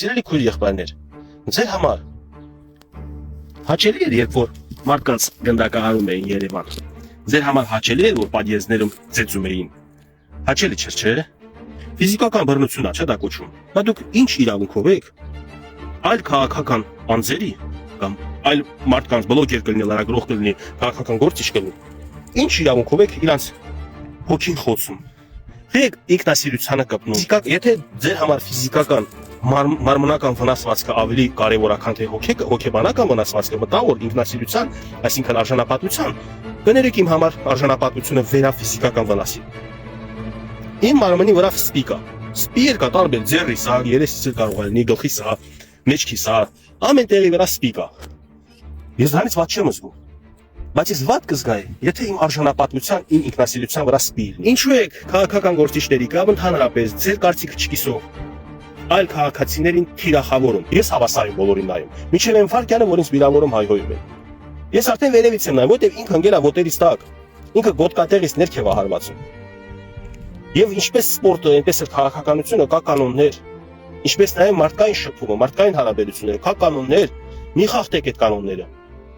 Սիրելի քույր եղբայրներ, ձեր համար հաճելի էր, երբ որ մարդկանց գնդակահարում էին Երևան։ Ձեր համար հաճելի էր, որ պատիեզներում ծեծում էին։ Հաճելի չէ, չէ՞։ Ֆիզիկական բռնություն է, չէ՞ դա կոչվում։ Բա դուք ինչ իրավունքով եք այլ քաղաքական անձերի կամ այլ մարդկանց բլոգեր կլինի, լրագրող կլինի, քաղաքական գործիչ կլինի։ Ինչ իրավունքով եք իրանց հոգին խոցում։ Եք ինքնասիրությանը կպնում։ Եթե ձեր համար ֆիզիկական մարմնական վնասվածքը ավելի կարևոր է, քան թե հոգեբանական վնասվածքը, մտավոր ինքնասիրության, այսինքն արժանապատվության, կներեք իմ համար արժանապատվությունը վերաֆիզիկական վնասի։ Իմ մարմնի վրա սպի կա։ Սպի կա տարբեր ձեռի սա, երեսից կարող է լինի, գլխի սա, մեջքի սա, ամեն տեղի վրա սպի կա։ Ես դրանից վատ չեմ զգում։ Բայց ես վատ կզգայի, եթե իմ արժանապատվության, իմ ինքնասիրության վրա սպի լինի։ Ինչու եք քաղաքական գործիչների կամ ընդհանրապես ձեր կարծիքը չկիսող այլ քաղաքացիներին թիրախավորում։ Ես հավասար եմ բոլորին նայում։ Մինչև այն վարքյանը, որ ինձ վիրավորում հայհոյում են։ Ես արդեն վերևից եմ նայում, որտեղ ինքը ընկել է ոտերից տակ։ Ինքը գոտկատեղից ներքև է հարվածում։ Եվ ինչպես սպորտը, այնպես էլ քաղաքականությունը կա կանոններ։ Ինչպես նաև մարդկային շփումը, մարդկային հարաբերությունները կա կանոններ։ Մի խախտեք այդ կանոնները։